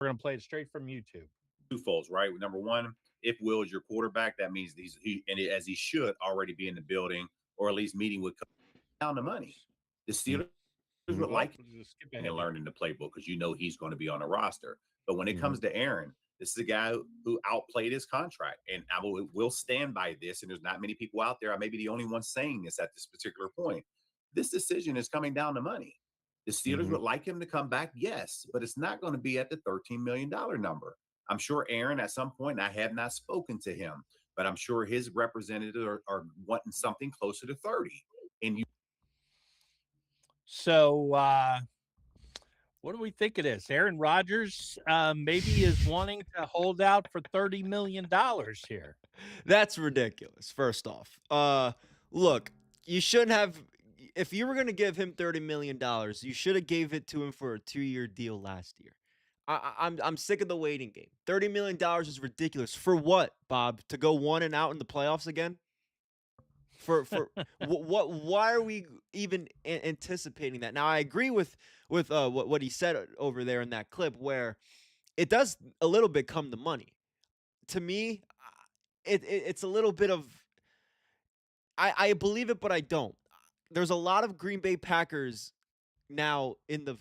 We're going to play it straight from YouTube. Twofolds, right? Number one, if Will is your quarterback, that means as he should already be in the building or at least meeting with down the money. The Steelers would Well, like we'll just skip and ahead here. learning the playbook because he's going to be on the roster. But when it Mhm. comes to Aaron, this is a guy who outplayed his contract, and I will stand by this. And there's not many people out there. I may be the only one saying this at this particular point. This decision is coming down to money. The Steelers Mhm. would like him to come back, yes, but it's not going to be at the $13 million number. I'm sure Aaron at some point, and I have not spoken to him, but I'm sure his representatives are wanting something closer to 30. And you So, what do we think of this? Aaron Rodgers maybe is wanting to hold out for $30 million here. That's ridiculous. First off, look, you shouldn't have. If you were going to give him $30 million, you should have gave it to him for a 2-year deal last year. I'm sick of the waiting game. $30 million is ridiculous. For what, Bob? To go 1-and-out in the playoffs again? For what? Why are we even anticipating that? Now I agree with what he said over there in that clip, where it does a little bit come to money. To me, it's a little bit of I believe it, but I don't. There's a lot of Green Bay Packers now in the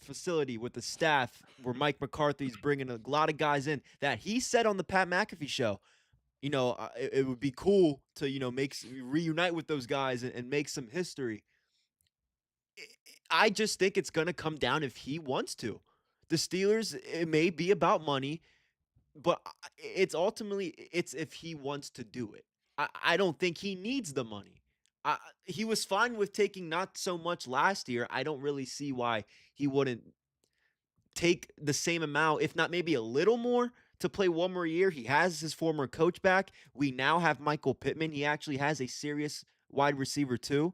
facility with the staff where Mike McCarthy's bringing a lot of guys in that he said on the Pat McAfee show. It would be cool to reunite with those guys and make some history. I just think it's gonna come down if he wants to. The Steelers, it may be about money, but it's ultimately it's if he wants to do it. I don't think he needs the money. He was fine with taking not so much last year. I don't really see why he wouldn't take the same amount, if not maybe a little more, to play one more year. He has his former coach back. We now have Michael Pittman. He actually has a serious wide receiver too.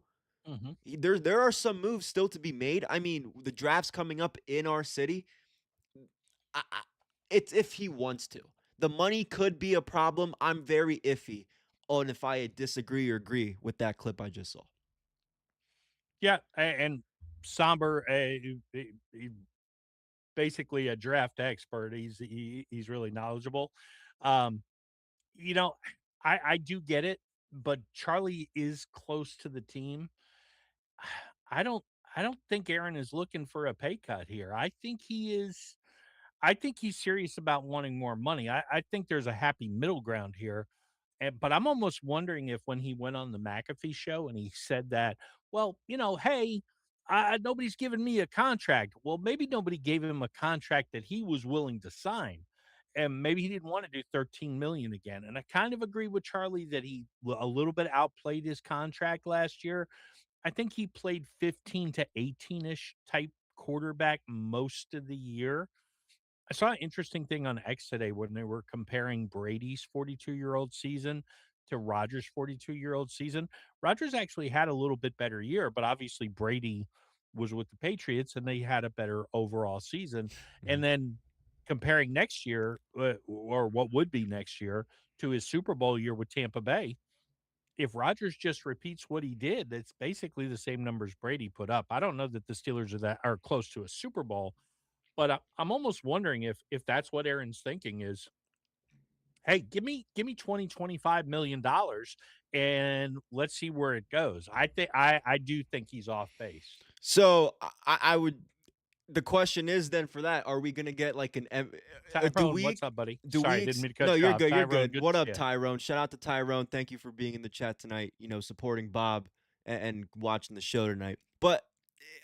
Mm-hmm. There are some moves still to be made. I mean, the draft's coming up in our city. It's if he wants to. The money could be a problem. I'm very iffy on if I disagree or agree with that clip I just saw. Yeah, and Somber, basically a draft expert. He's really knowledgeable. Um, you know, I do get it, but Charlie is close to the team. I don't I don't think Aaron is looking for a pay cut here. I think he's serious about wanting more money. I think there's a happy middle ground here. But I'm almost wondering if when he went on the McAfee show and he said that, well, hey, nobody's given me a contract. Well, maybe nobody gave him a contract that he was willing to sign. And maybe he didn't want to do 13 million again. And I kind of agree with Charlie that he a little bit outplayed his contract last year. I think he played 15 to 18-ish type quarterback most of the year. I saw an interesting thing on X today when they were comparing Brady's 42-year-old season to Rodgers' 42-year-old season. Rodgers actually had a little bit better year, but obviously Brady was with the Patriots and they had a better overall season. And then comparing next year, or what would be next year, to his Super Bowl year with Tampa Bay, if Rodgers just repeats what he did, that's basically the same numbers Brady put up. I don't know that the Steelers are close to a Super Bowl, but I'm almost wondering if that's what Aaron's thinking is, hey, give me 20-25 million dollars and let's see where it goes. I do think he's off base. So I would. The question is then for that, are we gonna get like do Tyrone, we what's up, buddy? do Sorry, we I didn't mean to no, cut you you're off. good, you're Tyrone, good. good What to up, see you. Tyrone? Shout out to Tyrone. Thank you for being in the chat tonight, supporting Bob and watching the show tonight. But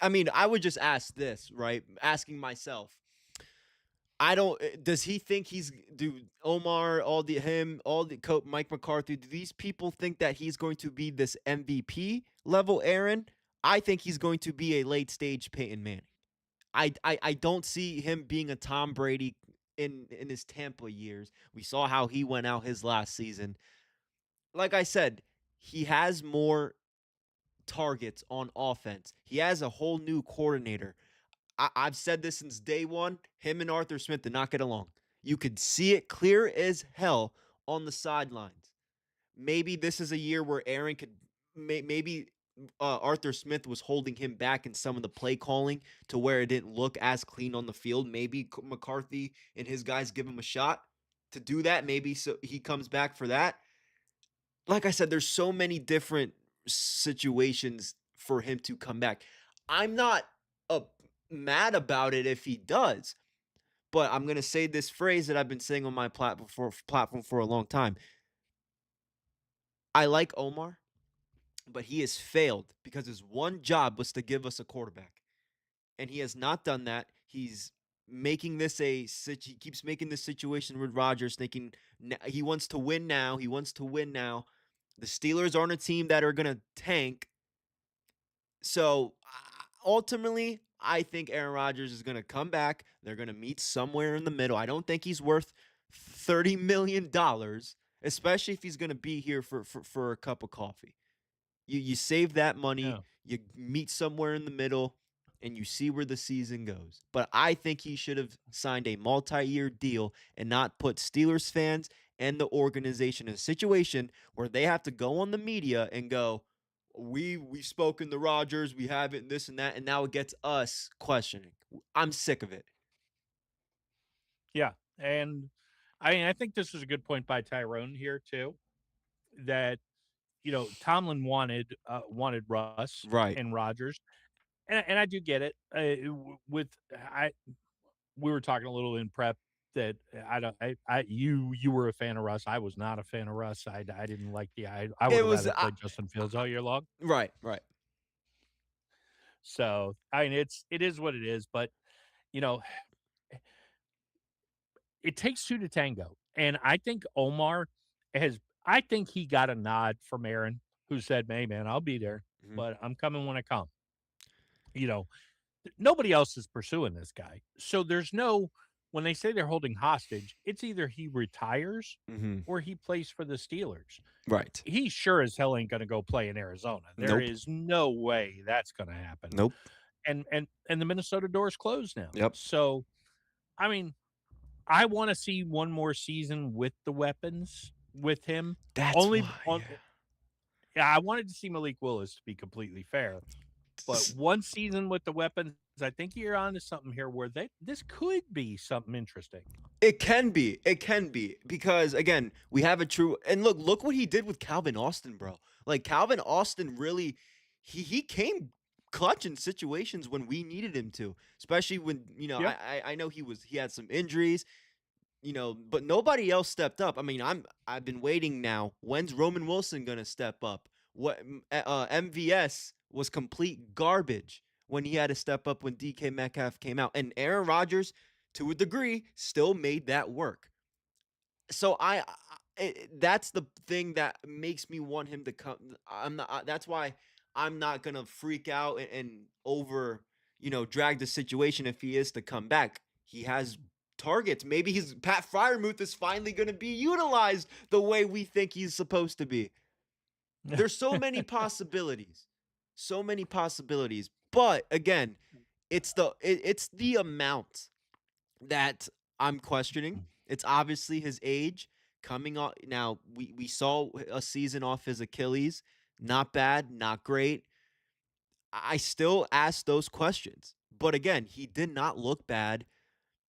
I mean, I would just ask this, right? Asking myself, I don't. Does he think do Omar, all the coach Mike McCarthy? Do these people think that he's going to be this MVP level Aaron? I think he's going to be a late stage Peyton Manning. I don't see him being a Tom Brady in his Tampa years. We saw how he went out his last season. Like I said, he has more targets on offense. He has a whole new coordinator. I've said this since day one. Him and Arthur Smith did not get along. You could see it clear as hell on the sidelines. Maybe this is a year where Aaron could maybe Arthur Smith was holding him back in some of the play calling to where it didn't look as clean on the field. Maybe McCarthy and his guys give him a shot to do that. Maybe so he comes back for that. Like I said, there's so many different situations for him to come back. I'm not uh, mad about it if he does, but I'm gonna say this phrase that I've been saying on my platform for a long time. I like Omar, but he has failed because his one job was to give us a quarterback, and he has not done that. He's making this he keeps making this situation with Rodgers, thinking he wants to win now. He wants to win now. The Steelers aren't a team that are gonna tank. So ultimately, I think Aaron Rodgers is going to come back. They're going to meet somewhere in the middle. I don't think he's worth $30 million, especially if he's going to be here for a cup of coffee. You save that money, Yeah. you meet somewhere in the middle, and you see where the season goes. But I think he should have signed a multi-year deal and not put Steelers fans and the organization in a situation where they have to go on the media and go, we've spoken to Rodgers, we have it, and this and that, and now it gets us questioning. I'm sick of it. Yeah. And I mean, I think this is a good point by Tyrone here too, that Tomlin wanted Russ Right. and Rodgers, and I do get it. With I we were talking a little in prep that I don't I you were a fan of Russ. I was not a fan of Russ. I didn't like I would It have was rather played Justin Fields all year long. right, right. So I mean, it is what it is. But you know, it takes two to tango, and I think Omar has. I think he got a nod from Aaron, who said, "Hey, man, I'll be there, Mhm. but I'm coming when I come." You know, nobody else is pursuing this guy. So there's no when they say they're holding hostage, it's either he retires Mhm. or he plays for the Steelers. Right. He sure as hell ain't going to go play in Arizona. There Nope. is no way that's going to happen. Nope. And the Minnesota door is closed now. Yep. So, I mean, I want to see one more season with the weapons with him. That's Only why. on Yeah, I wanted to see Malik Willis to be completely fair. But Yeah. one season with the weapons, I think you're onto something here where this could be something interesting. It can be. It can be because again, we have a true and look what he did with Calvin Austin, bro. Like Calvin Austin really he came clutch in situations when we needed him to, especially when Yep. I know he had some injuries, but nobody else stepped up. I mean, I've been waiting now. When's Roman Wilson gonna step up? MVS was complete garbage when he had to step up when DK Metcalf came out, and Aaron Rodgers, to a degree, still made that work. So that's the thing that makes me want him to come. I'm not. That's why I'm not gonna freak out and over drag the situation if he is to come back. He has targets. Maybe his Pat Fryermuth is finally gonna be utilized the way we think he's supposed to be. There's so many possibilities. So many possibilities. But again, it's the amount that I'm questioning. It's obviously his age coming off. Now we saw a season off his Achilles. Not bad, not great. I still ask those questions. But again, he did not look bad.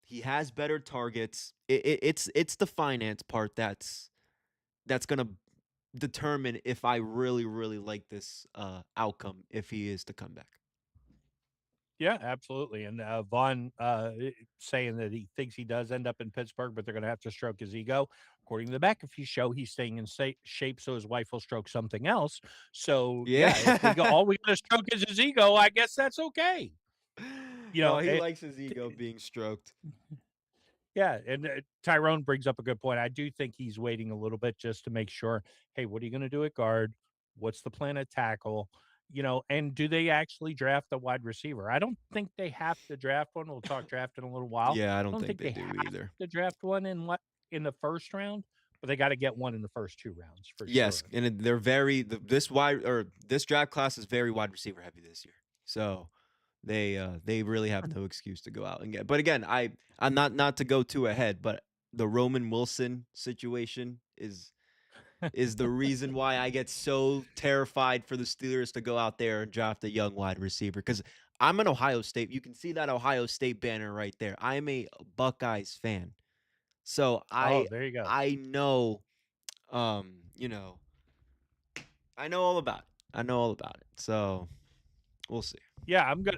He has better targets. It's the finance part that's gonna determine if I really really like this outcome if he is to come back. Yeah, absolutely. And Vaughn saying that he thinks he does end up in Pittsburgh, but they're going to have to stroke his ego. According to the McAfee show, he's staying in shape so his wife will stroke something else. So yeah, if we go, Yeah. all we got to stroke is his ego. I guess that's okay. You No, know, he likes his ego being stroked. yeah, and Tyrone brings up a good point. I do think he's waiting a little bit just to make sure, hey, what are you going to do at guard? What's the plan at tackle? And do they actually draft a wide receiver? I don't think they have to draft one. We'll talk draft in a little while. Yeah, I I don't don't think think they they do have either. to draft one in the first round, but they got to get one in the first two rounds for Yes, sure. and they're this draft class is very wide receiver heavy this year. So they really have no excuse to go out and get. But again, I'm not to go too ahead, but the Roman Wilson situation is is the reason why I get so terrified for the Steelers to go out there and draft a young wide receiver. Because I'm an Ohio State. You can see that Ohio State banner right there. I am a Buckeyes fan. So Oh, I there you go. I know you know, I know all about it. I know all about it. So we'll see. Yeah, I'm gonna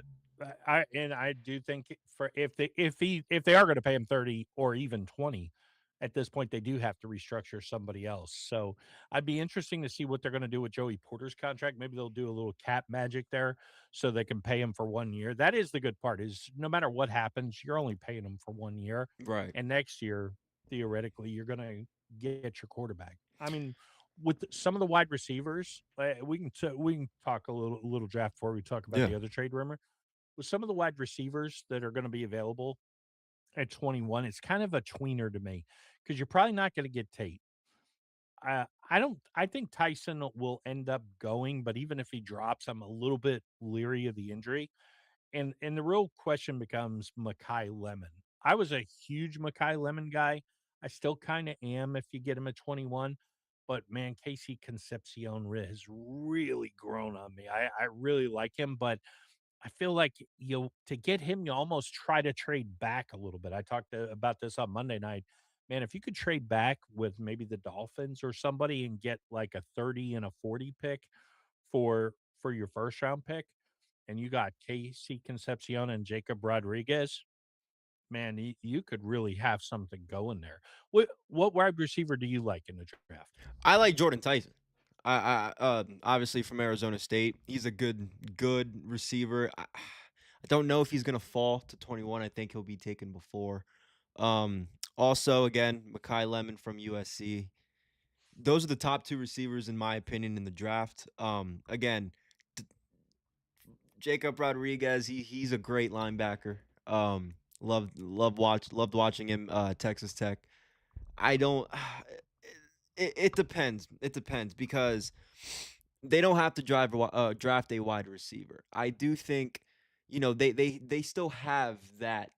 I do think for if they are gonna pay him 30 or even 20, at this point, they do have to restructure somebody else. So, I'd be interesting to see what they're gonna do with Joey Porter's contract. Maybe they'll do a little cap magic there so they can pay him for 1 year. That is the good part is no matter what happens, you're only paying him for 1 year, Right. and next year, theoretically, you're gonna get your quarterback. I mean, with some of the wide receivers, we can talk a little draft before we talk about Yeah. the other trade rumor. With some of the wide receivers that are gonna be available at 21, it's kind of a tweener to me because 'cause you're probably not gonna get Tate. I think Tyson will end up going, but even if he drops, I'm a little bit leery of the injury. And the real question becomes Makai Lemon. I was a huge Makai Lemon guy. I still kinda am if you get him at 21, but man, Casey Concepcion has really grown on me. I really like him, but I feel like you to get him, you almost try to trade back a little bit. I talked about this on Monday night. Man, if you could trade back with maybe the Dolphins or somebody and get like a 30 and a 40 pick for your first round pick, and you got Casey Concepcion and Jacob Rodriguez, man, you could really have something going there. What wide receiver do you like in the draft? I like Jordan Tyson. Obviously from Arizona State. He's a good receiver. I don't know if he's gonna fall to 21. I think he'll be taken before. Also again, Makai Lemon from USC. Those are the top two receivers in my opinion in the draft. Again, d- Jacob Rodriguez, he's a great linebacker. Loved watching him Texas Tech. I don't. It depends. It depends because they don't have to draft a wide receiver. I do think, they still have that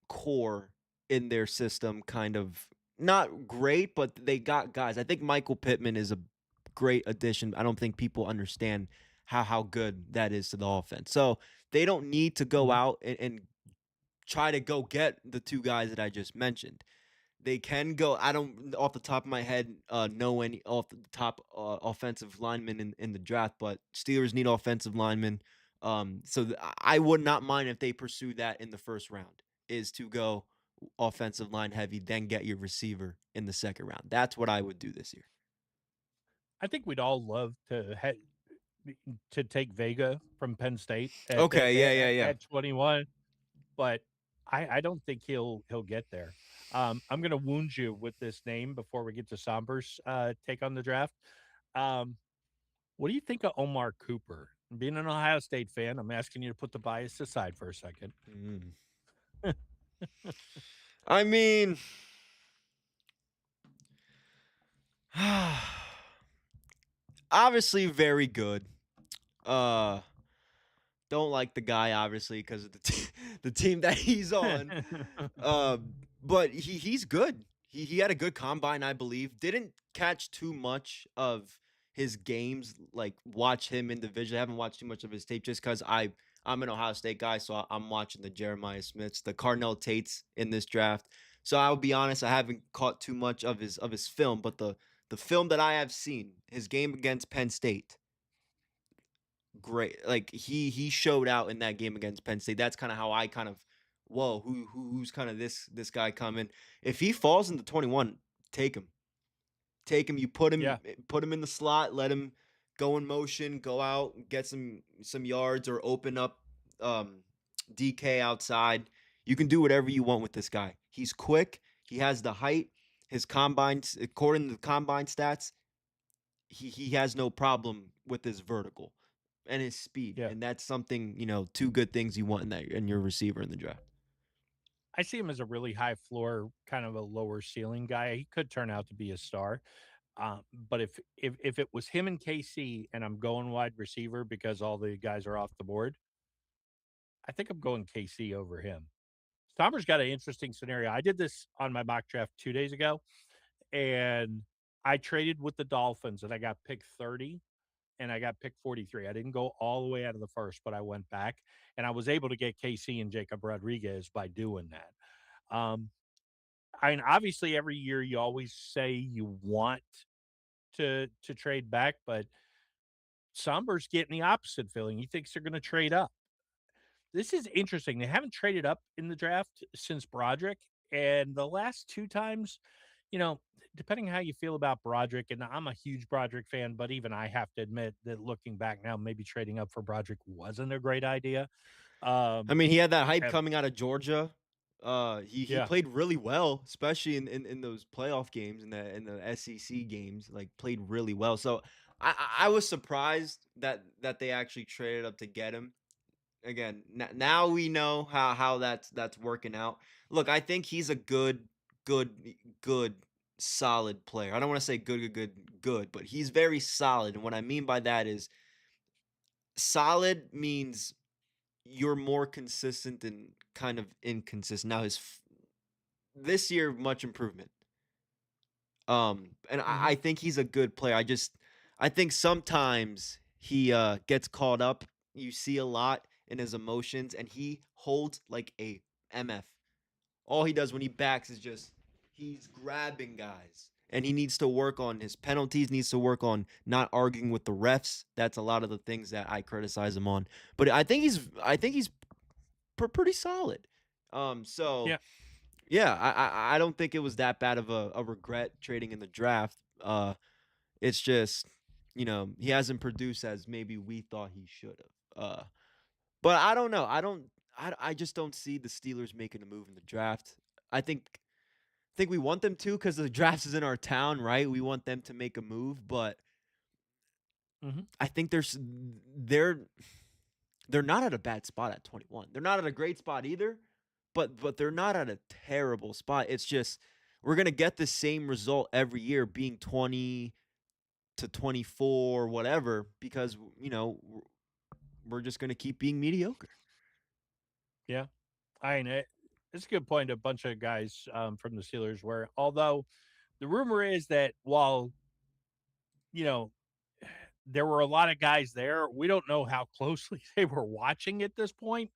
core in their system, kind of not great, but they got guys. I think Michael Pittman is a great addition. I don't think people understand how good that is to the offense. So they don't need to go Mhm. out and try to go get the two guys that I just mentioned. They can go. I don't off the top of my head know any off the top offensive linemen in the draft, but Steelers need offensive linemen. I would not mind if they pursue that in the first round. Is to go offensive line heavy, then get your receiver in the second round. That's what I would do this year. I think we'd all love to take Vega from Penn State Okay, yeah, yeah, yeah. at 21, but I don't think he'll get there. I'm gonna wound you with this name before we get to Somber's take on the draft. Um, what do you think of Omar Cooper? Being an Ohio State fan, I'm asking you to put the bias aside for a second. Mm. I mean, obviously very good. Uh, don't like the guy obviously because of the team that he's on. But he's good. He had a good combine, I believe. Didn't catch too much of his games, like watch him individually. I haven't watched too much of his tape just because I'm an Ohio State guy, so I'm watching the Jeremiah Smiths, the Cardinal Tates in this draft. So I will be honest, I haven't caught too much of his film, but the film that I have seen, his game against Penn State, great. Like he showed out in that game against Penn State. That's kind of how I kind of whoa, who's kind of this guy coming. If he falls into 21, take him. Take him. You Yeah, put him in the slot, let him go in motion, go out, get some yards or open up um DK outside. You can do whatever you want with this guy. He's quick, he has the height, his combines according to the combine stats, he has no problem with his vertical and his speed, yeah. and that's something, two good things you want in your receiver in the draft. I see him as a really high floor, kind of a lower ceiling guy. He could turn out to be a star. But if it was him and KC and I'm going wide receiver because all the guys are off the board, I think I'm going KC over him. Stomber's got an interesting scenario. I did this on my mock draft 2 days ago, and I traded with the Dolphins and I got pick 30 and I got pick 43. I didn't go all the way out of the first, but I went back and I was able to get KC and Jacob Rodriguez by doing that. I mean, obviously, every year you always say you want to trade back, but Somber's getting the opposite feeling. He thinks they're going to trade up. This is interesting. They haven't traded up in the draft since Broderick, and the last two times, you know, depending how you feel about Broderick, and I'm a huge Broderick fan, but even I have to admit that looking back now, maybe trading up for Broderick wasn't a great idea. I Um, mean, he had that hype and- coming out of Georgia. He yeah. played really well, especially in those playoff games, in the SEC games. Like, played really well. So I was surprised that they actually traded up to get him. Again, now we know how that's working out. Look, I think he's a good, good, solid player. I don't want to say good, but he's very solid. And what I mean by that is solid means you're more consistent and kind of inconsistent. Now this year much improvement. And I, Mhm. I think he's a good player. I think sometimes he gets caught up. You see a lot in his emotions, and he holds like a MF. All he does when he backs is just he's grabbing guys. And he needs to work on his penalties, needs to work on not arguing with the refs. That's a lot of the things that I criticize him on. But I think he's pretty solid. So Yeah. yeah, I don't think it was that bad of a regret trading in the draft. It's just he hasn't produced as maybe we thought he should have. But I don't know. I just don't see the Steelers making a move in the draft. I think we want them to because the draft is in our town, right? We want them to make a move, but Mhm. I think they're not at a bad spot at 21. They're not at a great spot either, but they're not at a terrible spot. It's just we're gonna get the same result every year, being 20 to 24, whatever, because we're just gonna keep being mediocre. Yeah. I mean, it's a good point. A bunch of guys from the Steelers where, although the rumor is that while, you know, there were a lot of guys there, we don't know how closely they were watching at this point.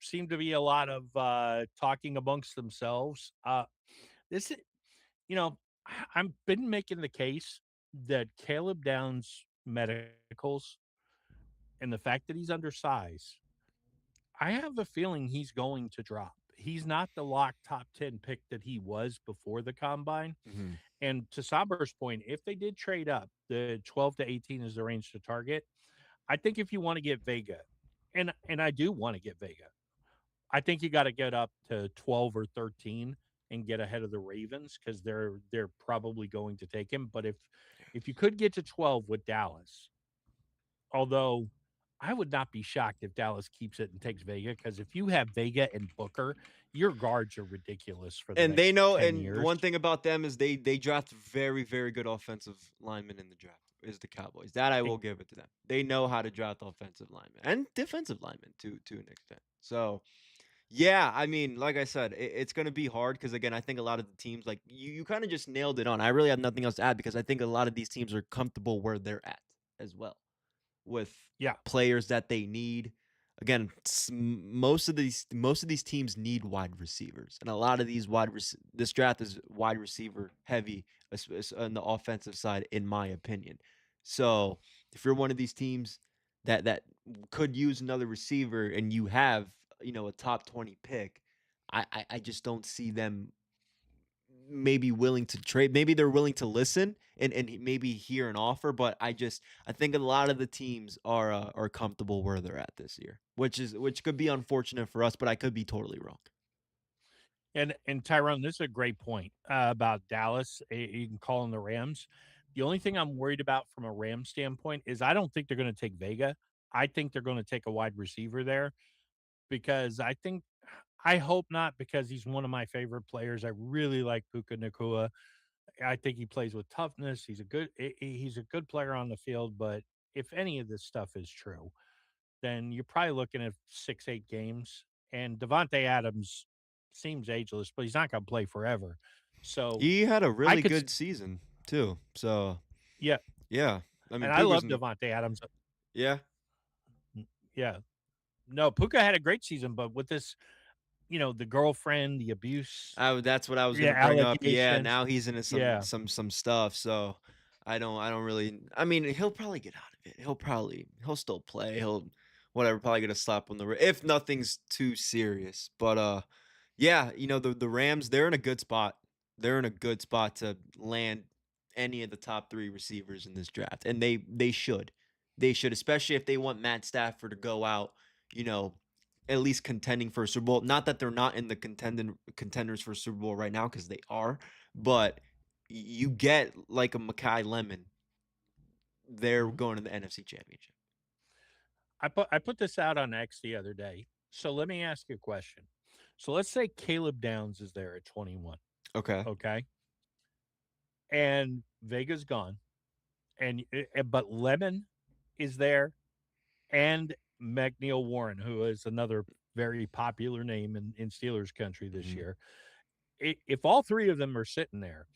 Seemed to be a lot of talking amongst themselves. This, you know, I've been making the case that Caleb Downs' medicals and the fact that he's undersized, I have a feeling he's going to drop. He's not the lock top 10 pick that he was before the combine. Mhm. And to Somber's point, if they did trade up, the 12 to 18 is the range to target. I think if you want to get Vega, and I do want to get Vega, I think you got to get up to 12 or 13 and get ahead of the Ravens because they're probably going to take him. But if you could get to 12 with Dallas, although I would not be shocked if Dallas keeps it and takes Vega because if you have Vega and Booker, your guards are ridiculous for the And they next know, 10 and years. one thing about them is they draft very, very good offensive linemen in the draft. Is the Cowboys. That I E will give it to them. They know how to draft offensive linemen and defensive linemen to an extent. So yeah, I mean, like I said, it's going to be hard because again, I think a lot of the teams, like you kind of just nailed it on. I really have nothing else to add because I think a lot of these teams are comfortable where they're at as well with Yeah. players that they need. Again, most of these teams need wide receivers, and a lot of this draft is wide receiver heavy on the offensive side, in my opinion. So if you're one of these teams that could use another receiver, and you have a top 20 pick, I just don't see them maybe willing to trade. Maybe they're willing to listen and maybe hear an offer, but I think a lot of the teams are comfortable where they're at this year, which could be unfortunate for us, but I could be totally wrong. And Tyrone, this is a great point about Dallas. You can call them the Rams. The only thing I'm worried about from a Ram standpoint is I don't think they're going to take Vega. I think they're going to take a wide receiver there because I hope not because he's one of my favorite players. I really like Puka Nakua. I think he plays with toughness. He's a good player on the field, but if any of this stuff is true, then you're probably looking at 6, 8 games. And Devontae Adams seems ageless, but he's not going to play forever. So He had a I really could, good season too. So Yeah, yeah, I and mean I Puka's love in the Devontae Adams. yeah. Yeah. No, Puka had a great season, but with this, the girlfriend, the abuse, That's what I was yeah, gonna bring up. Yeah, allegations. now he's into Yeah. some stuff. So I don't really. I mean, he'll probably get out of it. He'll still play. He'll whatever. Probably get a slap on the if nothing's too serious. But yeah, the Rams, they're in a good spot. They're in a good spot to land any of the top three receivers in this draft, and they should. They should, especially if they want Matt Stafford to go out. You know, at least contending for a Super Bowl. Not that they're not in the contenders for Super Bowl right now, because they are, but you get like a Makai Lemon, they're Mhm. going to the NFC Championship. I put this out on X the other day. So let me ask you a question. So let's say Caleb Downs is there at 21, Okay. okay? And Vega's gone, but Lemon is there, and McNeil Warren, who is another very popular name in Steelers country this Mhm. year. If all three of them are sitting there,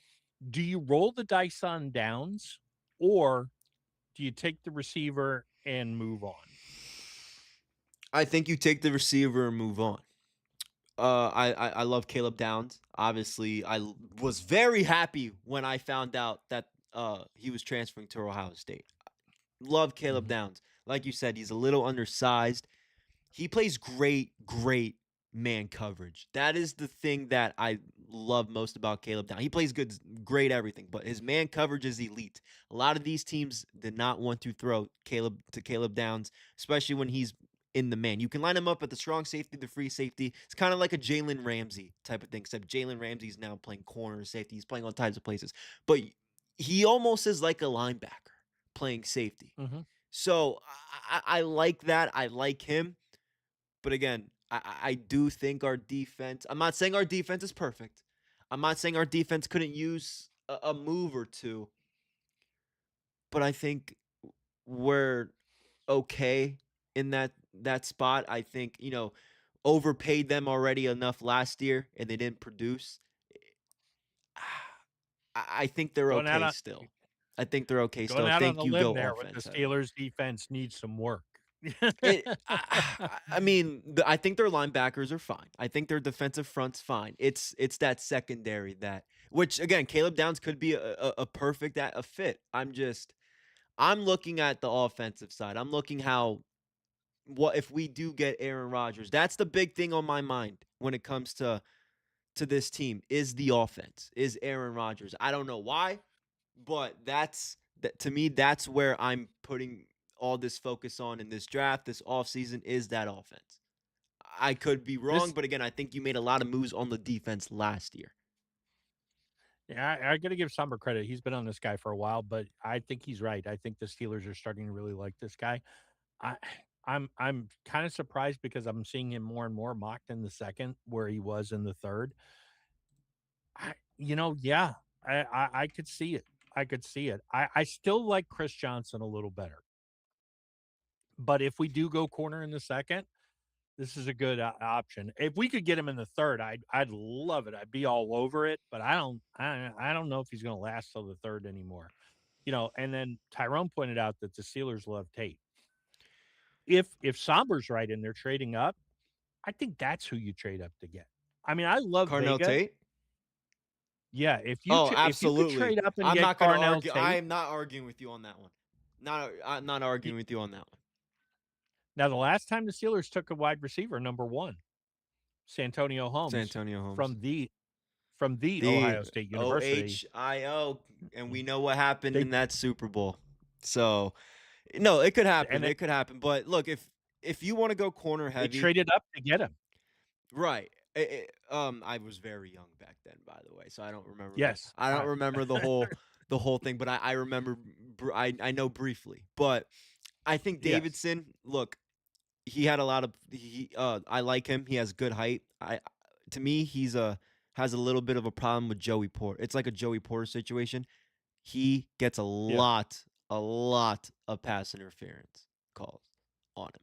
do you roll the dice on Downs, or do you take the receiver and move on? I think you take the receiver and move on. I love Caleb Downs. Obviously, was very happy when I found out that he was transferring to Ohio State. Love Caleb Mhm. Downs. Like you said, he's a little undersized. He plays great man coverage. That is the thing that I love most about Caleb Downs. He plays great everything, but his man coverage is elite. A lot of these teams did not want to throw Caleb Downs, especially when he's in the man. You can line him up at the strong safety, the free safety. It's kind of like a Jalen Ramsey type of thing, except Jalen Ramsey's now playing corner safety. He's playing all types of places, but he almost is like a linebacker playing safety. Mhm. So I like that. I like him. But again, I do think our defense. I'm not saying our defense is perfect. I'm not saying our defense couldn't use a move or two, but I think we're okay in that spot. I think overpaid them already enough last year, and they didn't produce. I think they're Going out okay on still. I think they're okay going still. out on Thank a you. limb Go there with the offense heavy. Steelers defense needs some work. I mean, I think their linebackers are fine. I think their defensive front's fine. It's that secondary that, which again, Caleb Downs could be a perfect a fit. I'm looking at the offensive side. I'm looking how what if we do get Aaron Rodgers. That's the big thing on my mind when it comes to this team is the offense. Is Aaron Rodgers. I don't know why, but to me that's where I'm putting all this focus on in this draft, this offseason is that offense. I could be wrong, This but again, I think you made a lot of moves on the defense last year. Yeah, I gotta give Somber credit. He's been on this guy for a while, but I think he's right. I think the Steelers are starting to really like this guy. I I'm kind of surprised because I'm seeing him more and more mocked in the second where he was in the third. Yeah, I could see it. I could see it. I still like Chris Johnson a little better. But if we do go corner in the second, this is a good option. If we could get him in the third, I'd love it. I'd be all over it. But I don't know if he's going to last till the third anymore. And then Tyrone pointed out that the Steelers love Tate. If Somber's right and they're trading up, I think that's who you trade up to get. I mean, I love Carnell Vega. Tate? Yeah, Oh, if you could absolutely. trade up and I'm get not going to Carnell argue. I Tate, am not arguing with you on that one. I'm not arguing with you on that one. now the last time the Steelers took a wide receiver, number one, Santonio Holmes Santonio Holmes. from the The Ohio State University. OHIO, and we know what happened They in that Super Bowl. So, no, it could happen. and It could happen. But look, if you want to go corner they heavy, traded up to get him. right? I was very young back then, by the way, so I don't remember. Yes. I don't remember the whole thing, but I remember. I know briefly, but I think Yes. Davidson. Look, he had a lot of I like him. He has good height. To me, has a little bit of a problem with Joey Porter. It's like a Joey Porter situation. He gets Yeah. a lot of pass interference calls on him.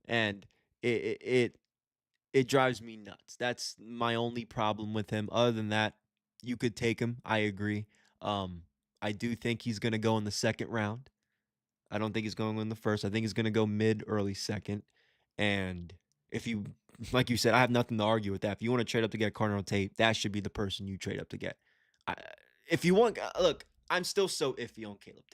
And it drives me nuts. That's my only problem with him. Other than that, you could take him. I agree. Um I do think he's going to go in the second round. I don't think he's going in the first. I think he's going to go mid, early second. And if you, like you said, I have nothing to argue with that. If you want to trade up to get Cardinal Tate, that should be the person you trade up to get. I, if you want, look, I'm still so iffy on Caleb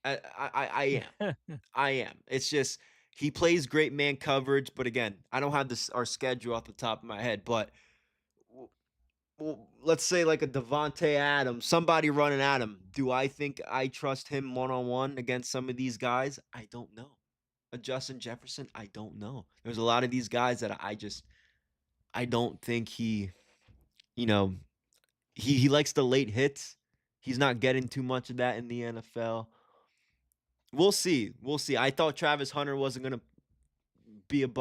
Downs. I am. I am. It's just he plays great man coverage, but again, I don't have this our schedule off the top of my head. But well, let's say like a Devonte Adams, somebody running at him. Do I think I trust him one on one against some of these guys? I don't know. A Justin Jefferson, I don't know. There's a lot of these guys that I don't think you know, he likes the late hits. He's not getting too much of that in the NFL. We'll see. We'll see. I thought Travis Hunter wasn't gonna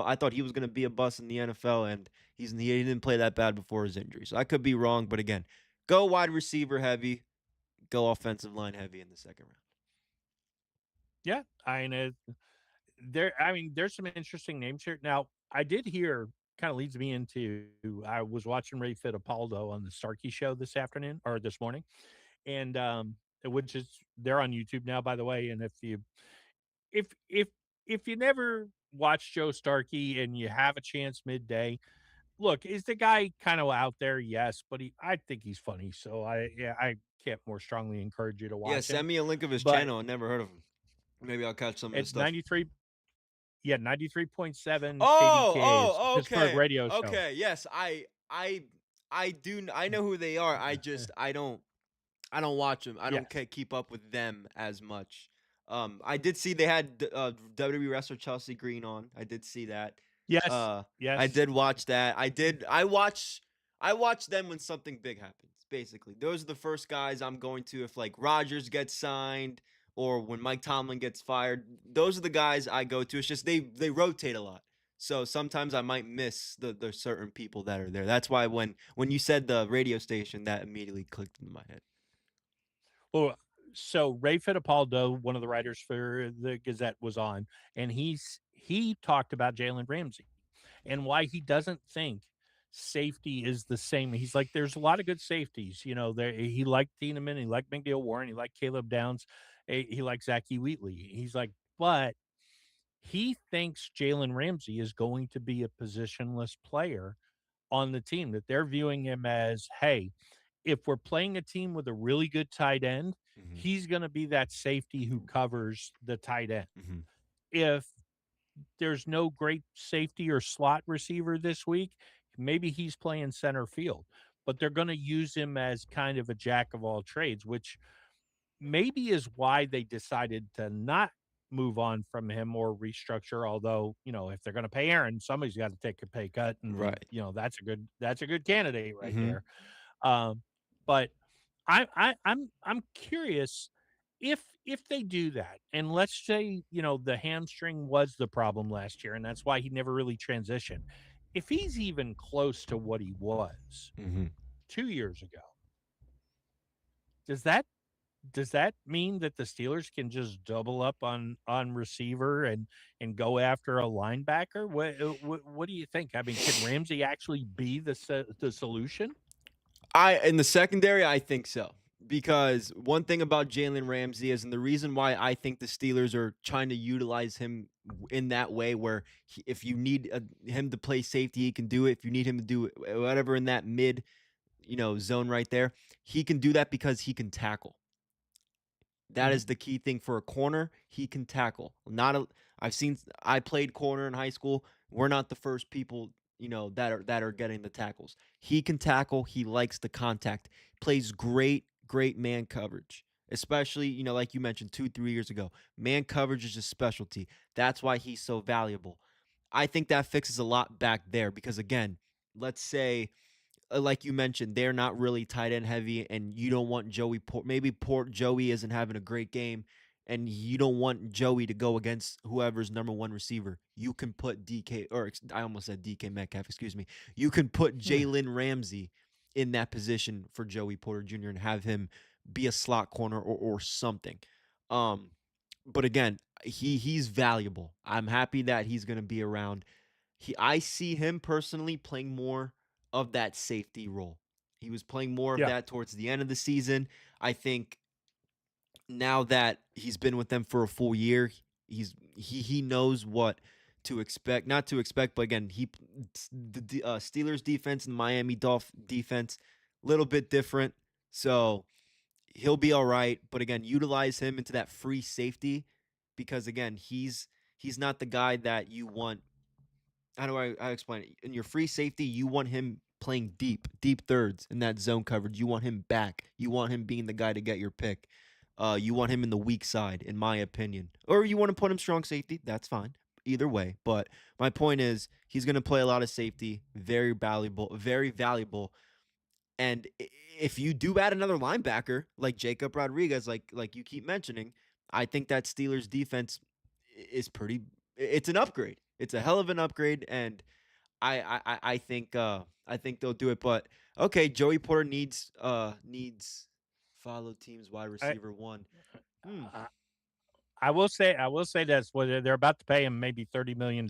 I thought he was gonna be a bust in the NFL, and he didn't play that bad before his injury. So I could be wrong, but again, go wide receiver heavy, go offensive line heavy in the second round. Yeah, I mean, there's some interesting names here. Now, I did hear kind of leads me into I was watching Ray Fittipaldo on the Starkey show this afternoon or this morning, and which is they're on YouTube now, by the way. And if if if you never watch Joe Starkey and you have a chance midday, look, is the guy kind of out there? Yes, but I think he's funny, so I can't more strongly encourage you to Yeah, watch him. send me a link of his But channel. I never heard of him. Maybe I'll catch some of his it's stuff. 93, yeah, 93.7 Oh, KDKA. It's oh, Pittsburgh okay. radio show. Okay. Yes, I know who they are. I don't watch them. I don't Yes. keep up with them as much. I did see they had WWE wrestler Chelsea Green on. I did see that. Yes. Uh, I Yes. did watch that. I watch them when something big happens. Basically, those are the first guys I'm going to if like Rodgers gets signed or when Mike Tomlin gets fired. Those are the guys I go to. It's just they rotate a lot. So sometimes I might miss the certain people that are there. That's why when you said the radio station, that immediately clicked into my head. Well, so Ray Fittipaldo, one of the writers for the Gazette, was on, and he talked about Jalen Ramsey and why he doesn't think safety is the same. He's like, there's a lot of good safeties. You know, there he liked Thieneman, he liked McNeil Warren, he liked Caleb Downs, he liked Zachy Wheatley. He's like, but he thinks Jalen Ramsey is going to be a positionless player on the team, that they're viewing him as, hey, if we're playing a team with a really good tight end, Hmm. he's going to be that safety who covers the tight end. Hmm. If there's no great safety or slot receiver this week, maybe he's playing center field, but they're going to use him as kind of a jack of all trades, which maybe is why they decided to not move on from him or restructure. Although, you know, if they're going to pay Aaron, somebody's got to take a pay cut, and Right. you know that's a good candidate right Hmm. there. Um, but I'm curious if they do that, and let's say you know the hamstring was the problem last year, and that's why he never really transitioned. If he's even close to what he was Hmm. 2 years ago, does that does that mean that the Steelers can just double up on receiver and go after a linebacker? What do you think? I mean, can Ramsey actually be the solution? I in the secondary, I think so. Because one thing about Jalen Ramsey is, and the reason why I think the Steelers are trying to utilize him in that way, where if you need him to play safety, he can do it. If you need him to do whatever in that mid, zone right there, he can do that because he can tackle. That Mhm. is the key thing for a corner. He can tackle. Not a. I played corner in high school. We're not the first people, that are getting the tackles. He can tackle. He likes the contact. Plays great man coverage. Especially, like you mentioned 2, 3 years ago. Man coverage is a specialty. That's why he's so valuable. I think that fixes a lot back there because again, let's say like you mentioned, they're not really tight end heavy, and you don't want Joey Port. Maybe Port Joey isn't having a great game, and you don't want Joey to go against whoever's number one receiver. You can put DK, or I almost said DK Metcalf. Excuse me. You can put Yeah. Jalen Ramsey in that position for Joey Porter Jr. and have him be a slot corner or something. Um, but again, he's valuable. I'm happy that he's going to be around. I see him personally playing more of that safety role. He was playing more of Yeah. that towards the end of the season. I think now that he's been with them for a full year, he knows what to expect. Not to expect, but again, the Steelers defense and Miami Dolph defense, little bit different. So he'll be all right. But again, utilize him into that free safety because again, he's not the guy that you want. How do I explain it? In your free safety, you want him playing deep thirds in that zone coverage. You want him back. You want him being the guy to get your pick. You want him in the weak side, in my opinion. Or you want to put him strong safety. That's fine. Either way. But my point is, he's going to play a lot of safety. Very valuable. Very valuable. And if you do add another linebacker like Jacob Rodriguez, like you keep mentioning, I think that Steelers defense is pretty. It's an upgrade. It's a hell of an upgrade, and I think they'll do it. But okay, Joey Porter needs follow teams wide I, receiver one. Hmm. I I will say this: whether they're about to pay him maybe $30 million,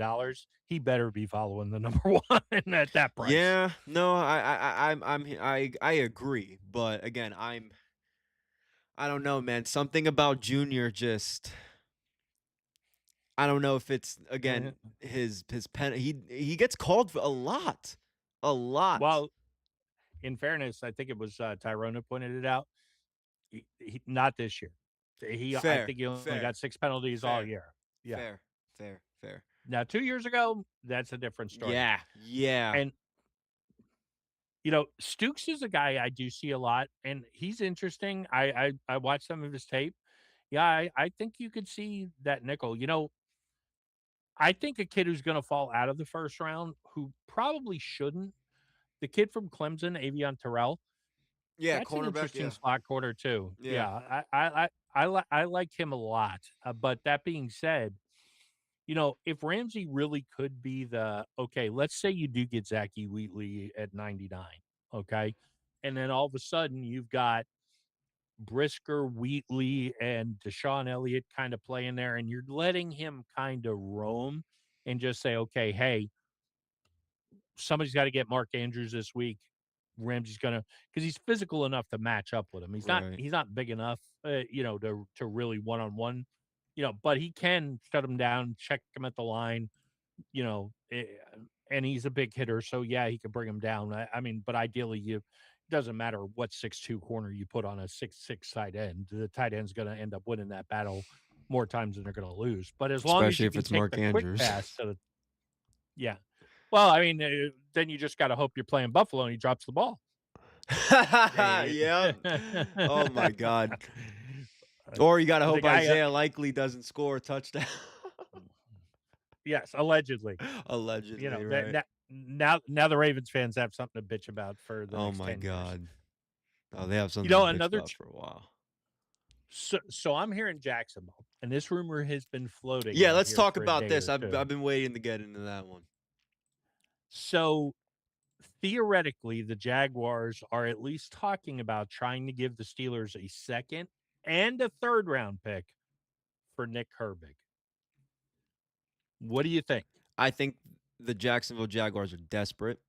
he better be following the number one at that price. Yeah, no, I agree, but again, I don't know, man. Something about Junior just I don't know if it's Uh, again his pen. He gets called for a lot, a lot. well, in fairness, I think it was Tyrone who pointed it out. Not this year. I Fair, think he only fair, got 6 penalties all fair, year. Yeah. fair, fair, fair. Now 2 years ago, that's a different story. Yeah, yeah, And Stooks is a guy I do see a lot, and he's interesting. I watched some of his tape. Yeah, I think you could see that nickel. I think a kid who's going to fall out of the first round, who probably shouldn't, the kid from Clemson, Avion Terrell. yeah. That's an Cornerback, interesting yeah, slot corner too. yeah, Yeah, I like him a lot. But that being said, if Ramsey really could be the okay, let's say you do get Zachy Wheatley at 99, okay, and then all of a sudden you've got Brisker, Wheatley, and Deshaun Elliott kind of playing there, and you're letting him kind of roam and just say, okay, hey, somebody's got to get Mark Andrews this week. Ramsey's gonna because he's physical enough to match up with him. right. He's not big enough, to really one on one, but he can shut him down, check him at the line, you know, eh, and he's a big hitter, so yeah, he could bring him down. I mean, but ideally, you it doesn't matter what 6'2" corner you put on a 6'6" tight end. The tight end's going to end up winning that battle more times than they're going to lose. But as long as Especially you if can it's take Mark the quick Andrews. pass to the yeah, well, I mean, then you just got to hope you're playing Buffalo and he drops the ball. Eh, Yep. Oh my God. Or you gotta the hope guy, Isaiah Likely doesn't score a touchdown. yes, allegedly. Allegedly, That right? now the Ravens fans have something to bitch about for the Oh next my 10 years. God. Oh, they have something to bitch Another about for a while. so I'm here in Jacksonville, and this rumor has been floating Yeah, out let's here talk for a about day this. or I've 2. been waiting to get into that one. So, theoretically, the Jaguars are at least talking about trying to give the Steelers a second and a third round pick for Nick Herbig. What do you think? I think the Jacksonville Jaguars are desperate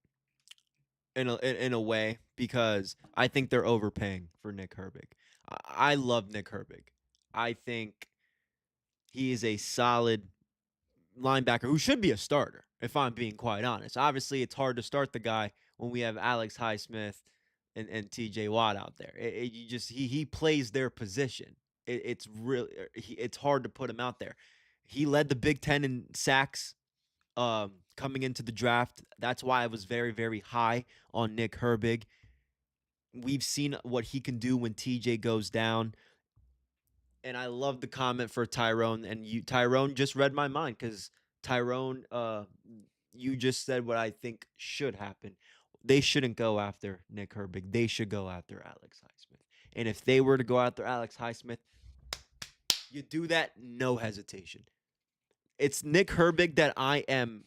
in a way because I think they're overpaying for Nick Herbig. I love Nick Herbig. I think he is a solid linebacker who should be a starter, if I'm being quite honest. Obviously, it's hard to start the guy when we have Alex Highsmith and TJ Watt out there. You just he plays their position. It's really it's hard to put him out there. He led the Big Ten in sacks coming into the draft. That's why I was very, very high on Nick Herbig. We've seen what he can do when TJ goes down. And I love the comment for Tyrone. And Tyrone just read my mind because Tyrone, you just said what I think should happen. They shouldn't go after Nick Herbig. They should go after Alex Highsmith. And if they were to go after Alex Highsmith, you do that, no hesitation. It's Nick Herbig that I am,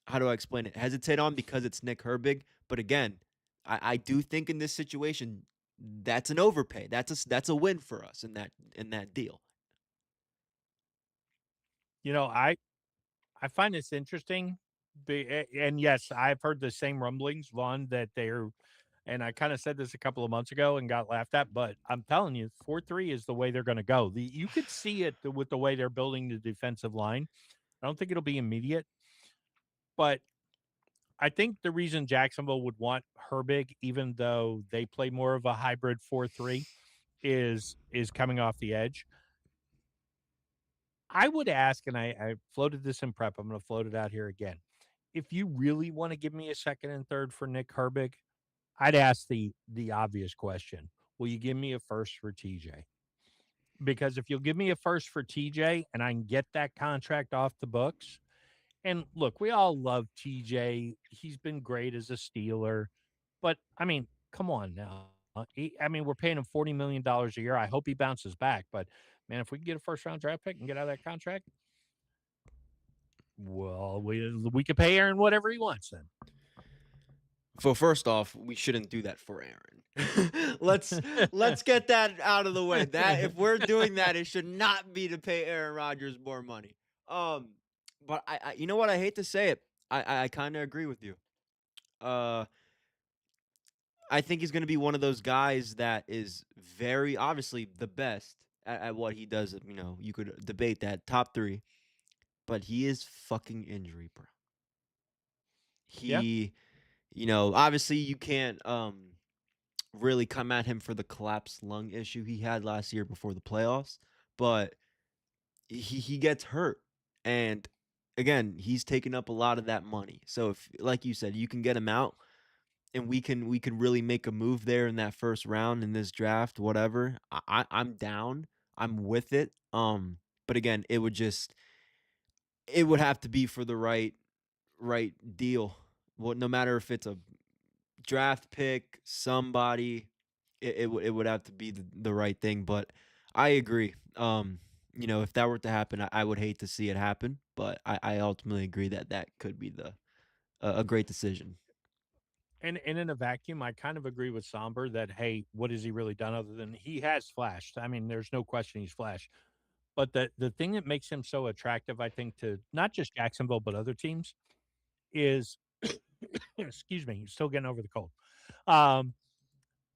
how do I explain it? Hesitate on because it's Nick Herbig. But again, I do think in this situation, that's an overpay. That's a win for us in that deal. You know, I I find this interesting, and yes, I've heard the same rumblings, Vaughn, that they're And I kind of said this a couple of months ago and got laughed at, but I'm telling you, 4-3 is the way they're going to go. You could see it with the way they're building the defensive line. I don't think it'll be immediate, but I think the reason Jacksonville would want Herbig, even though they play more of a hybrid 4-3, is coming off the edge. I would ask, and I floated this in prep. I'm going to float it out here again. If you really want to give me a second and third for Nick Herbig, I'd ask the obvious question: will you give me a first for TJ? Because if you'll give me a first for TJ and I can get that contract off the books, and look, we all love TJ. He's been great as a Steeler, but I mean, come on now. I mean, we're paying him $40 million a year. I hope he bounces back, but man, if we can get a first round draft pick and get out of that contract, well, we could pay Aaron whatever he wants then. So first off, we shouldn't do that for Aaron. let's get that out of the way. That if we're doing that, it should not be to pay Aaron Rodgers more money. But I you know what? I hate to say it. I kind of agree with you. Uh, I think he's going to be one of those guys that is very obviously the best at what he does. You know, you could debate that top three, but he is fucking injury prone. Yeah. He, you know, obviously you can't really come at him for the collapsed lung issue he had last year before the playoffs, but he gets hurt, and again, he's taking up a lot of that money. So if, like you said, you can get him out, and we can really make a move there in that first round in this draft, whatever. I'm down. I'm with it. But again, it would have to be for the right deal. Well, no matter if it's a draft pick, somebody, it would have to be the right thing. But I agree. You know, if that were to happen, I would hate to see it happen, but I ultimately agree that that could be a great decision. And in a vacuum, I kind of agree with Somber that, hey, what has he really done other than he has flashed? I mean, there's no question he's flashed. But the thing that makes him so attractive, I think, to not just Jacksonville but other teams is excuse me, still getting over the cold. Um,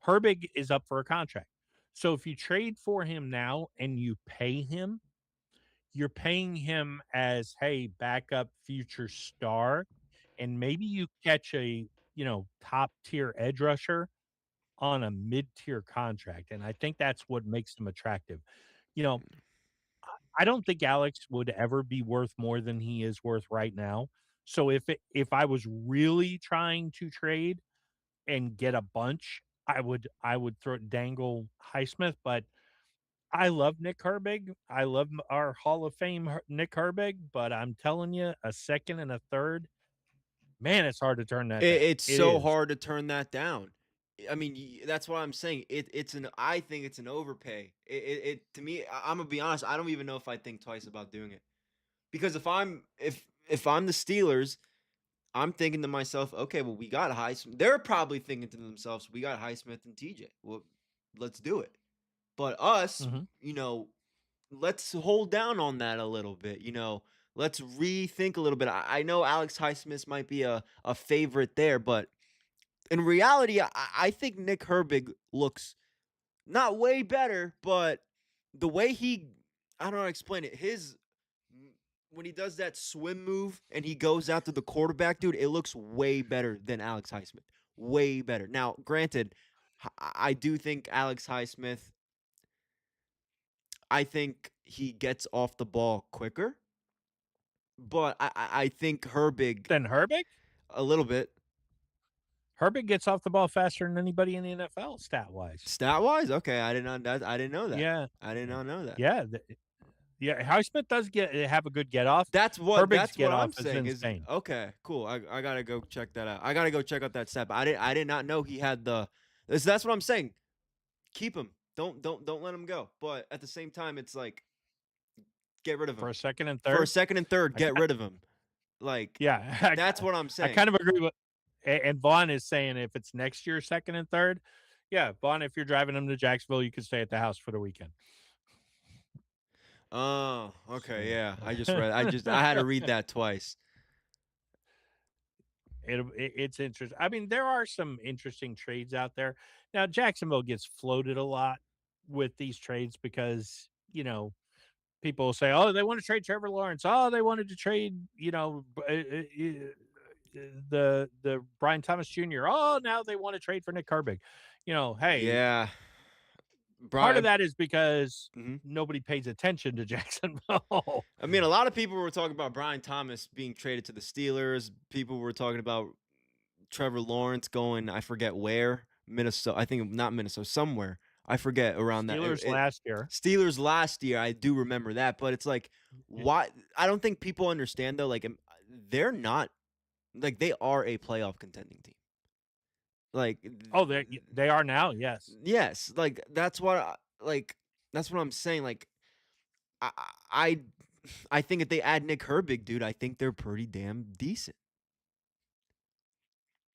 Herbig is up for a contract. So if you trade for him now and you pay him, you're paying him as, hey, backup future star, and maybe you catch a, top tier edge rusher on a mid-tier contract, and I think that's what makes him attractive. You know, I don't think Alex would ever be worth more than he is worth right now. So if I was really trying to trade and get a bunch, I would throw dangle Highsmith, but I love Nick Herbig. I love our Hall of Fame Nick Herbig, but I'm telling you, a second and a third, man, it's hard to turn that down. It's It so is. hard to turn that down. I mean, that's what I'm saying. I think it's an overpay. To me, I'm gonna be honest. I don't even know if I think twice about doing it, because if I'm the Steelers, I'm thinking to myself, okay, well, we got Highsmith. They're probably thinking to themselves, we got Highsmith and TJ. Well, let's do it. But us, Mhm. you know, let's hold down on that a little bit. You know, let's rethink a little bit. I know Alex Highsmith might be a favorite there, but in reality, I think Nick Herbig looks not way better, but the way I don't know how to explain it. When he does that swim move and he goes out to the quarterback, dude, it looks way better than Alex Highsmith. Way better. Now, granted, I do think Alex Highsmith, I think he gets off the ball quicker, but I think Herbig Then Herbig? a little bit. Herbig gets off the ball faster than anybody in the NFL stat wise. Stat wise, okay, I didn't know that. Yeah. I did not know that. Yeah. Yeah. Highsmith does have a good get off. Herbig's That's get what off I'm is saying is insane. okay, cool. I gotta go check that out. I gotta go check out that stat. But I did not know he had that's what I'm saying. Keep him. Don't let him go. But at the same time, it's like get rid of For him. a second and For a third. second and third, I, get ki- rid of him. Like yeah. that's what I'm I saying. kind of agree with, and Vaughn is saying if it's next year, second and third, yeah, Vaughn, if you're driving him to Jacksonville, you can stay at the house for the weekend. Oh, okay, So, yeah. I had to read that twice. it's interesting. I mean, there are some interesting trades out there. Now, Jacksonville gets floated a lot with these trades because, people will say, "Oh, they want to trade Trevor Lawrence. Oh, they wanted to trade, the Brian Thomas Jr. Oh, now they want to trade for Nick Herbig." Hey, Yeah. part of Brian. that is because Mhm. nobody pays attention to Jacksonville. I mean, a lot of people were talking about Brian Thomas being traded to the Steelers. People were talking about Trevor Lawrence going, I forget where, Minnesota. I think not Minnesota, somewhere. I forget around that. Steelers last year. Steelers last year, I do remember that, but it's like, why? I don't think people understand though. Like, they're not like they are a playoff contending team. Like, Oh, they are now. Yes. yes, like that's what, like that's what I'm saying. Like, I, I, I think if they add Nick Herbig, dude, I think they're pretty damn decent.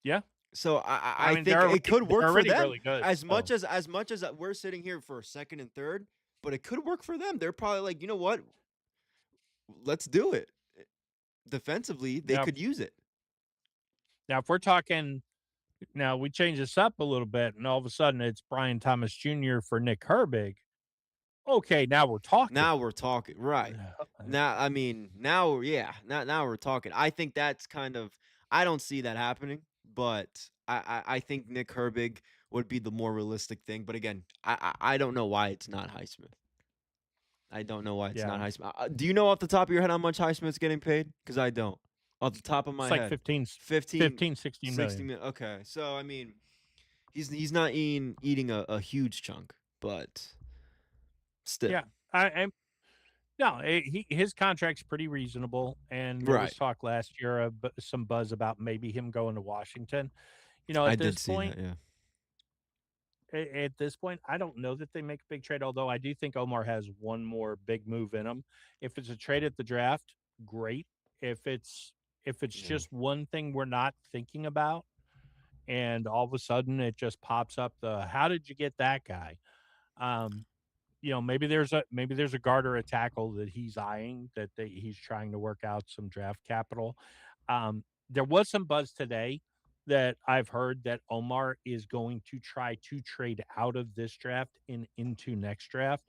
Yeah. So I I mean, think it could they're work for already them really good. as much So as we're sitting here for second and third, but it could work for them. They're probably like, you know what? Let's do it. Defensively, they now, could use it. now if we're talking, now we change this up a little bit, and all of a sudden it's Brian Thomas Jr. for Nick Herbig. Okay, now we're talking. Now we're talking, right? Now, I mean, now, yeah, now we're talking. I think that's kind of. I don't see that happening, but I think Nick Herbig would be the more realistic thing. But again, I don't know why it's not Highsmith. I don't know why it's Yeah, not Highsmith. Do you know off the top of your head how much Highsmith's getting paid? Because I don't. Off the top of it's my like head, 15, 15, 16 60 million. million. Okay, so I mean, he's not eating a huge chunk, but Yeah, still, I no, his contract's pretty reasonable, and there was right. talk last year of some buzz about maybe him going to Washington. I At did this see point, that. Yeah, I don't know that they make a big trade. Although I do think Omar has one more big move in him. If it's a trade at the draft, great. If it's if it's yeah, just one thing we're not thinking about, and all of a sudden it just pops up the how did you get that guy? Um, maybe there's a guard or a tackle that he's eyeing that he's trying to work out some draft capital. There was some buzz today that I've heard that Omar is going to try to trade out of this draft and into next draft,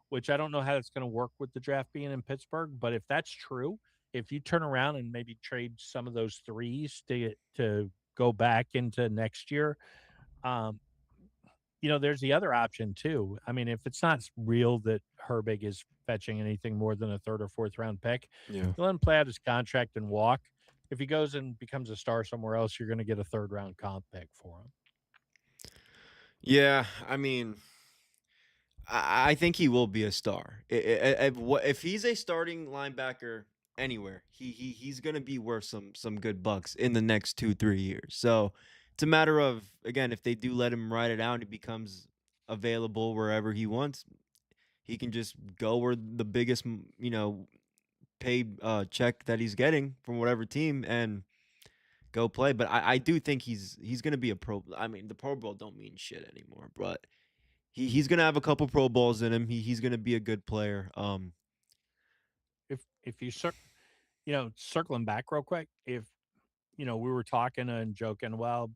which I don't know how that's going to work with the draft being in Pittsburgh. But if that's true, if you turn around and maybe trade some of those threes to go back into next year, um, there's the other option too. I mean, if it's not real that Herbig is fetching anything more than a third or fourth round pick, yeah. you let him play out his contract and walk. If he goes and becomes a star somewhere else, you're going to get a third round comp pick for him. Yeah, I mean, I think he will be a star. If he's a starting linebacker anywhere, he's gonna be worth some good bucks in the next 2 3 years. So it's a matter of, again, if they do let him ride it out and he becomes available wherever he wants, he can just go where the biggest pay check that he's getting from whatever team and go play. But I do think he's gonna be a pro. I mean, the Pro Bowl don't mean shit anymore, but he's gonna have a couple Pro Bowls in him. He's gonna be a good player. If circling back real quick, if we were talking and joking, well,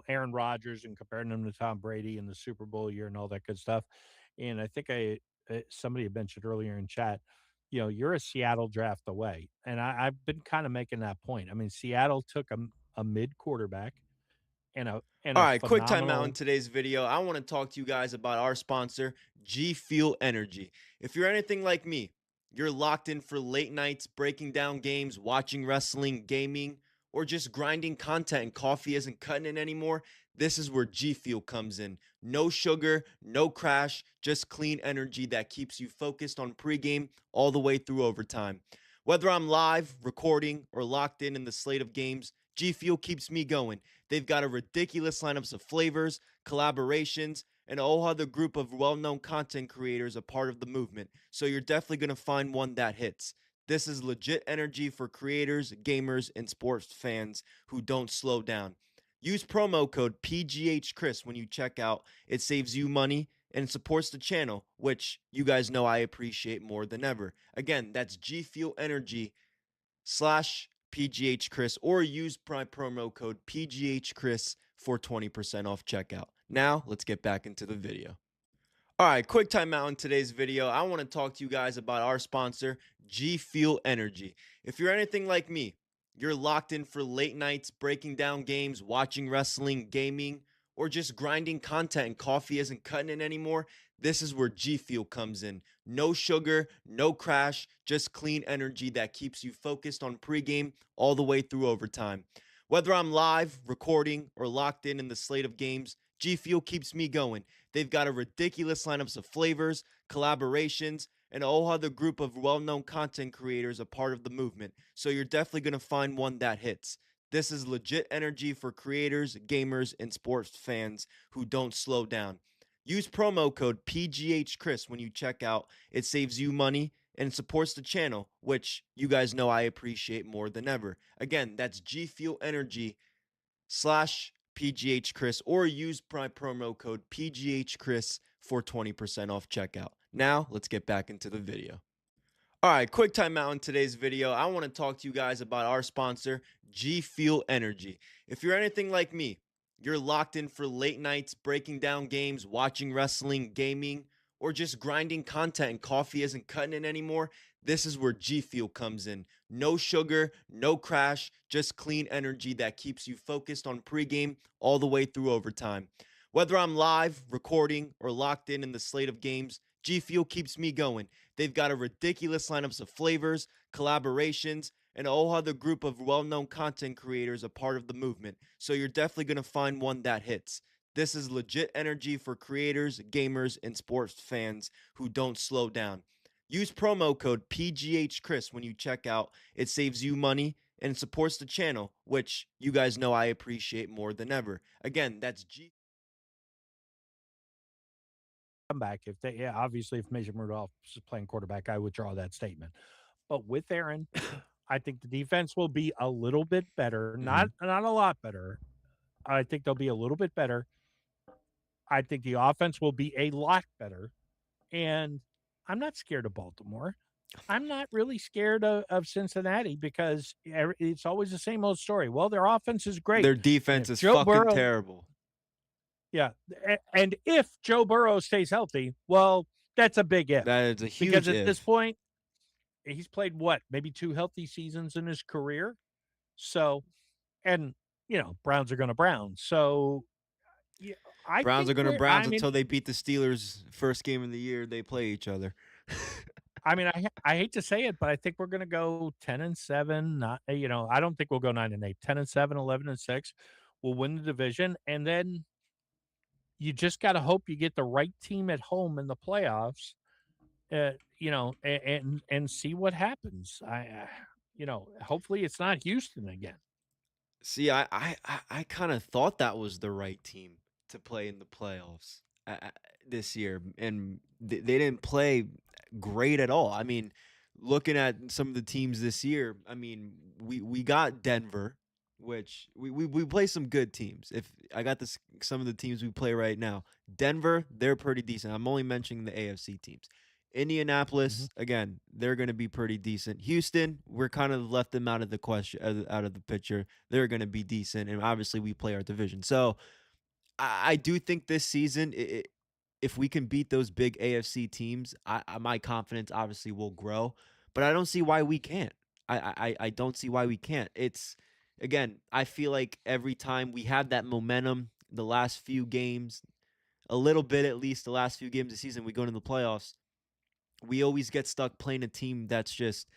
Aaron Rodgers and comparing him to Tom Brady in the Super Bowl year and all that good stuff. And I think somebody had mentioned earlier in chat, you're a Seattle draft away. And I've been kind of making that point. I mean, Seattle took a mid quarterback and All a right, quick timeout in phenomenal. today's video. I want to talk to you guys about our sponsor, G Fuel Energy. If you're anything like me, you're locked in for late nights, breaking down games, watching wrestling, gaming, or just grinding content and coffee isn't cutting it anymore, this is where G Fuel comes in. No sugar, no crash, just clean energy that keeps you focused on pregame all the way through overtime. Whether I'm live, recording, or locked in the slate of games, G Fuel keeps me going. They've got a ridiculous lineups of flavors, collaborations, and a whole other group of well-known content creators a part of the movement. So you're definitely going to find one that hits. This is legit energy for creators, gamers, and sports fans who don't slow down. Use promo code PGHCHRIS when you check out. It saves you money and supports the channel, which you guys know I appreciate more than ever. Again, that's G Fuel Energy / PGHChris or use my promo code PGHChris for 20% off checkout. Now, let's get back into the video. All right, quick timeout in today's video. I want to talk to you guys about our sponsor, G Fuel Energy. If you're anything like me, you're locked in for late nights, breaking down games, watching wrestling, gaming, or just grinding content and coffee isn't cutting it anymore, this is where G Fuel comes in. No sugar, no crash, just clean energy that keeps you focused on pregame all the way through overtime. Whether I'm live, recording, or locked in the slate of games, G Fuel keeps me going. They've got a ridiculous lineups of flavors, collaborations, and a whole other group of well-known content creators a part of the movement. So you're definitely going to find one that hits. This is legit energy for creators, gamers, and sports fans who don't slow down. Use promo code PGHChris when you check out. It saves you money and supports the channel, which you guys know I appreciate more than ever. Again, that's G Fuel Energy /PGHChris or use my promo code PGHChris for 20% off checkout. Now, let's get back into the video. All right, quick timeout in today's video. I want to talk to you guys about our sponsor, G Fuel Energy. If you're anything like me, you're locked in for late nights, breaking down games, watching wrestling, gaming, or just grinding content and coffee isn't cutting it anymore, this is where G Fuel comes in. No sugar, no crash, just clean energy that keeps you focused on pregame all the way through overtime. Whether I'm live, recording, or locked in the slate of games, G Fuel keeps me going. They've got a ridiculous lineups of flavors, collaborations, and a whole other group of well-known content creators a part of the movement. So you're definitely going to find one that hits. This is legit energy for creators, gamers, and sports fans who don't slow down. Use promo code PGHChris when you check out. It saves you money and supports the channel, which you guys know I appreciate more than ever. Again, that's G. Comeback. If they, yeah, obviously, if Mason Rudolph is playing quarterback, I withdraw that statement. But with Aaron, I think the defense will be a little bit better, not a lot better. I think they'll be a little bit better. I think the offense will be a lot better. And I'm not scared of Baltimore. I'm not really scared of Cincinnati because it's always the same old story. Well, their offense is great. Their And defense if is Joe fucking Burrow, terrible. yeah, and if Joe Burrow stays healthy, well, that's a big if. That is a Because huge at this if. point, he's played what, maybe 2 healthy seasons in his career? So, and, Browns are gonna Brown. So, yeah, I Browns think are going to we're Browns I mean until they beat the Steelers first game of the year they play each other. I mean, I hate to say it, but I think we're gonna go 10-7, not I don't think we'll go 9-8. 10-7, 11-6. We'll win the division, and then you just gotta hope you get the right team at home in the playoffs, and see what happens. Hopefully it's not Houston again. See, I kind of thought that was the right team to play in the playoffs this year, and they didn't play great at all. I mean, looking at some of the teams this year, I mean, we got Denver, which we play some good teams. If I got this, some of the teams we play right now, Denver, they're pretty decent. I'm only mentioning the AFC teams. Mhm. Indianapolis, again, they're going to be pretty decent. Houston, we're kind of left them out of the question, out of the picture. They're going to be decent, and obviously we play our division. So I do think this season, if we can beat those big AFC teams, my confidence obviously will grow. But I don't see why we can't. I don't see why we can't. It's again, I feel like every time we have that momentum, the last few games, a little bit at least, the last few games of the season, we go into the playoffs, we always get stuck playing a team that's just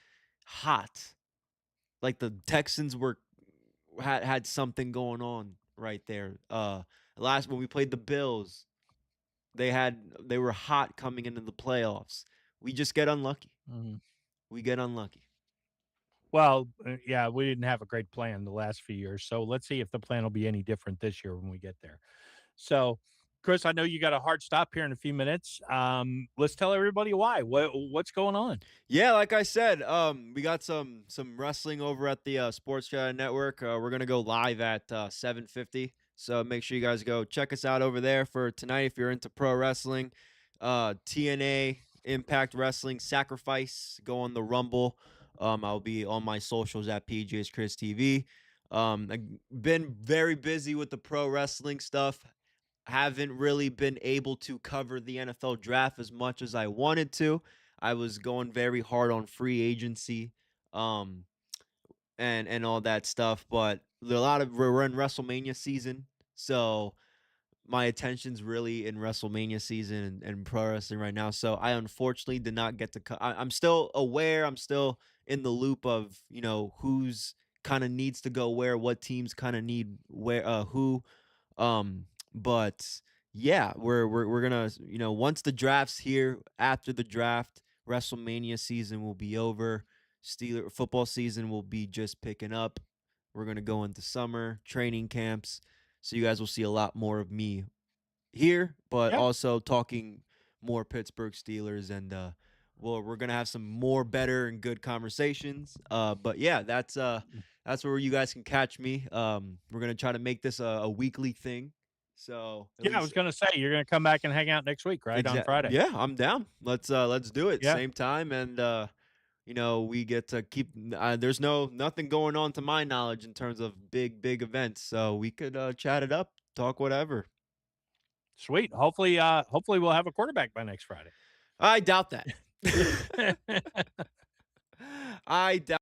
hot. Like the Texans had something going on right there. Last when we played the Bills, they were hot coming into the playoffs. We just get unlucky. Mhm. We get unlucky. Well, yeah, we didn't have a great plan the last few years, so let's see if the plan will be any different this year when we get there. So, Chris, I know you got a hard stop here in a few minutes. Let's tell everybody why. What's going on? Yeah, like I said, we got some wrestling over at the Sports Jedi Network. We're gonna go live at 7:50. So make sure you guys go check us out over there for tonight if you're into pro wrestling. TNA, Impact Wrestling, Sacrifice, go on the Rumble. I'll be on my socials at PGHChrisTV. I've been very busy with the pro wrestling stuff. Haven't really been able to cover the NFL draft as much as I wanted to. I was going very hard on free agency. Um, and all that stuff. But we're in WrestleMania season, so my attention's really in WrestleMania season and pro wrestling right now. So I unfortunately did not get to. I'm still aware. I'm still in the loop of who's kind of needs to go where, what teams kind of need where, who. But yeah, we're gonna once the draft's here, after the draft, WrestleMania season will be over. Steeler football season will be just picking up. We're gonna go into summer training camps, so you guys will see a lot more of me here, but Yeah. also talking more Pittsburgh Steelers, and well, we're gonna have some more better and good conversations. But yeah, that's where you guys can catch me. We're gonna try to make this a weekly thing, so at Yeah, I was least gonna say you're gonna come back and hang out next week, right, on Friday. yeah, I'm down. Let's do it Yeah. same time, and we get to keep. There's nothing going on to my knowledge in terms of big events, so we could chat it up, talk whatever. Sweet. Hopefully we'll have a quarterback by next Friday. I doubt that. I doubt.